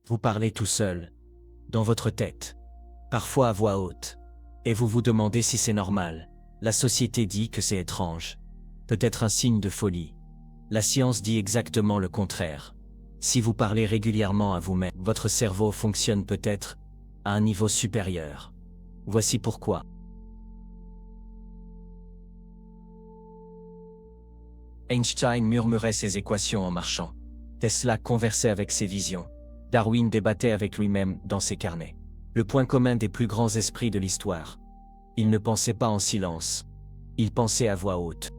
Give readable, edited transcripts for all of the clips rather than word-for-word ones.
Vous parlez tout seul, dans votre tête, parfois à voix haute, et vous vous demandez si c'est normal. La société dit que c'est étrange, peut-être un signe de folie. La science dit exactement le contraire. Si vous parlez régulièrement à vous-même, votre cerveau fonctionne peut-être à un niveau supérieur. Voici pourquoi. Einstein murmurait ses équations en marchant. Tesla conversait avec ses visions. Darwin débattait avec lui-même dans ses carnets. Le point commun des plus grands esprits de l'histoire. Ils ne pensaient pas en silence. Ils pensaient à voix haute.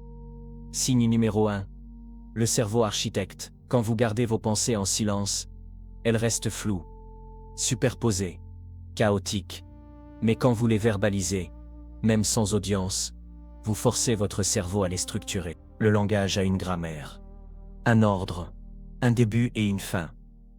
Signe numéro 1. Le cerveau architecte. Quand vous gardez vos pensées en silence, elles restent floues, superposées, chaotiques. Mais quand vous les verbalisez, même sans audience, vous forcez votre cerveau à les structurer. Le langage a une grammaire, un ordre, un début et une fin.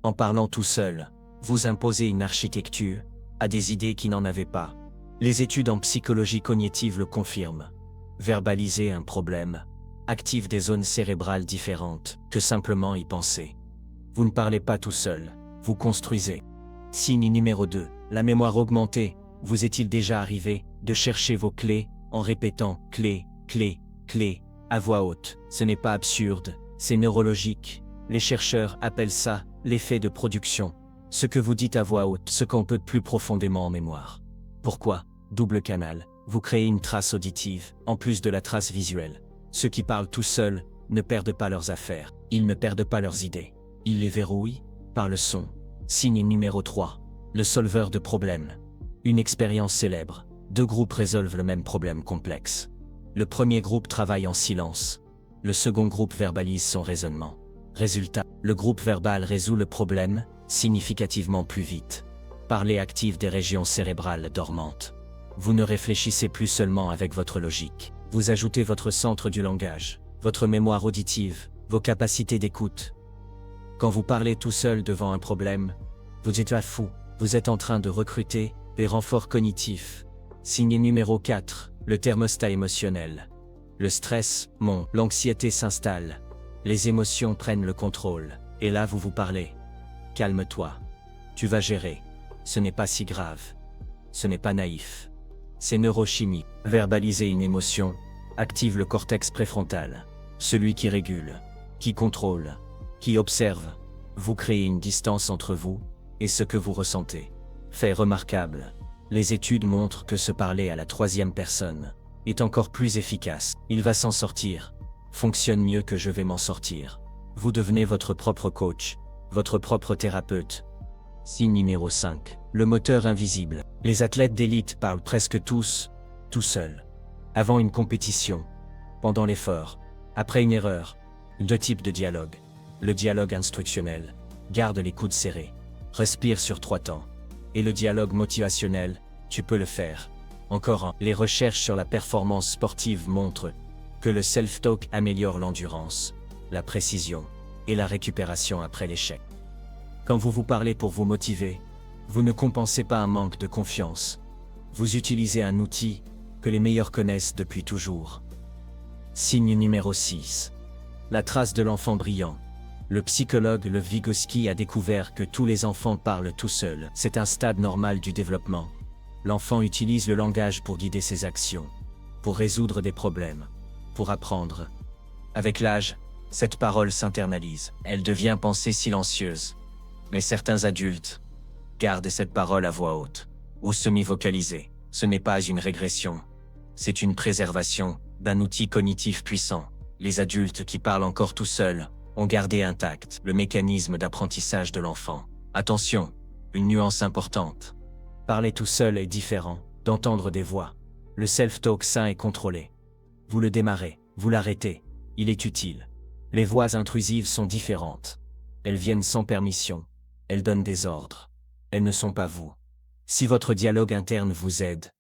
En parlant tout seul, vous imposez une architecture à des idées qui n'en avaient pas. Les études en psychologie cognitive le confirment. Verbaliser un problème active des zones cérébrales différentes que simplement y penser. Vous ne parlez pas tout seul, vous construisez. Signe numéro 2, la mémoire augmentée. Vous est-il déjà arrivé de chercher vos clés en répétant clé, clé, clé à voix haute? Ce n'est pas absurde, c'est neurologique. Les chercheurs appellent ça l'effet de production. Ce que vous dites à voix haute, ce qu'on peut plus profondément en mémoire. Pourquoi? Double canal. Vous créez une trace auditive, en plus de la trace visuelle. Ceux qui parlent tout seuls ne perdent pas leurs affaires. Ils ne perdent pas leurs idées. Ils les verrouillent par le son. Signe numéro 3. Le solveur de problèmes. Une expérience célèbre. 2 groupes résolvent le même problème complexe. Le premier groupe travaille en silence. Le second groupe verbalise son raisonnement. Résultat, le groupe verbal résout le problème significativement plus vite. Parler active des régions cérébrales dormantes. Vous ne réfléchissez plus seulement avec votre logique. Vous ajoutez votre centre du langage, votre mémoire auditive, vos capacités d'écoute. Quand vous parlez tout seul devant un problème, vous êtes à fou. Vous êtes en train de recruter des renforts cognitifs. Signe numéro 4, le thermostat émotionnel. Le stress monte, l'anxiété s'installe. Les émotions prennent le contrôle. Et là vous vous parlez. Calme-toi. Tu vas gérer. Ce n'est pas si grave. Ce n'est pas naïf. C'est neurochimique. Verbaliser une émotion active le cortex préfrontal. Celui qui régule, qui contrôle, qui observe. Vous créez une distance entre vous et ce que vous ressentez. Fait remarquable. Les études montrent que se parler à la 3e personne est encore plus efficace. Il va s'en sortir. Fonctionne mieux que je vais m'en sortir. Vous devenez votre propre coach, votre propre thérapeute. Signe numéro 5. Le moteur invisible. Les athlètes d'élite parlent presque tous, tout seuls. Avant une compétition, pendant l'effort, après une erreur. 2 types de dialogue. Le dialogue instructionnel. Garde les coudes serrés. Respire sur 3 temps. Et le dialogue motivationnel. Tu peux le faire. Encore un. Les recherches sur la performance sportive montrent que le self-talk améliore l'endurance, la précision et la récupération après l'échec. Quand vous vous parlez pour vous motiver, vous ne compensez pas un manque de confiance. Vous utilisez un outil que les meilleurs connaissent depuis toujours. Signe numéro 6. La trace de l'enfant brillant. Le psychologue Lev Vygotsky a découvert que tous les enfants parlent tout seuls. C'est un stade normal du développement. L'enfant utilise le langage pour guider ses actions, pour résoudre des problèmes, pour apprendre. Avec l'âge, cette parole s'internalise. Elle devient pensée silencieuse. Mais certains adultes gardent cette parole à voix haute, ou semi-vocalisée. Ce n'est pas une régression. C'est une préservation d'un outil cognitif puissant. Les adultes qui parlent encore tout seuls ont gardé intact le mécanisme d'apprentissage de l'enfant. Attention, une nuance importante. Parler tout seul est différent d'entendre des voix. Le self-talk sain est contrôlé. Vous le démarrez, vous l'arrêtez, il est utile. Les voix intrusives sont différentes. Elles viennent sans permission. Elles donnent des ordres. Elles ne sont pas vous. Si votre dialogue interne vous aide,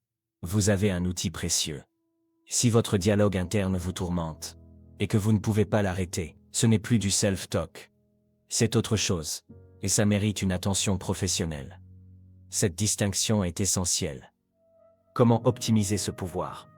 vous avez un outil précieux. Si votre dialogue interne vous tourmente, et que vous ne pouvez pas l'arrêter, ce n'est plus du self-talk. C'est autre chose, et ça mérite une attention professionnelle. Cette distinction est essentielle. Comment optimiser ce pouvoir?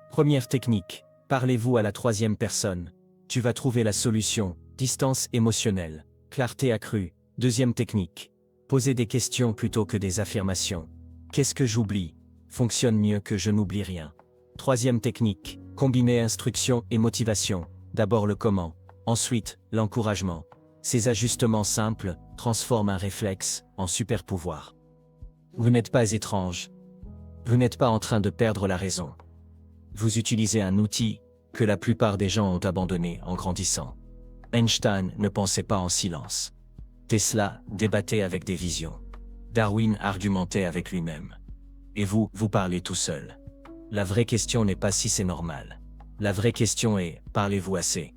Première technique, parlez-vous à la 3e personne. Tu vas trouver la solution, distance émotionnelle, clarté accrue. 2e technique, Posez des questions plutôt que des affirmations. Qu'est-ce que j'oublie? Fonctionne mieux que je n'oublie rien. Troisième technique, combiner instruction et motivation. D'abord le comment, ensuite l'encouragement. Ces ajustements simples transforment un réflexe en super pouvoir. Vous n'êtes pas étrange. Vous n'êtes pas en train de perdre la raison. Vous utilisez un outil que la plupart des gens ont abandonné en grandissant. Einstein ne pensait pas en silence. Tesla débattait avec des visions. Darwin argumentait avec lui-même. Et vous, vous parlez tout seul. La vraie question n'est pas si c'est normal. La vraie question est, parlez-vous assez?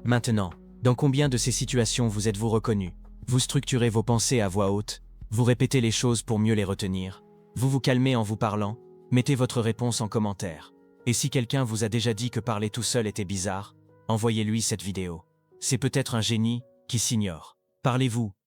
Maintenant, dans combien de ces situations vous êtes-vous reconnu? Vous structurez vos pensées à voix haute, vous répétez les choses pour mieux les retenir, vous vous calmez en vous parlant, mettez votre réponse en commentaire. Et si quelqu'un vous a déjà dit que parler tout seul était bizarre, envoyez-lui cette vidéo. C'est peut-être un génie qui s'ignore. Parlez-vous,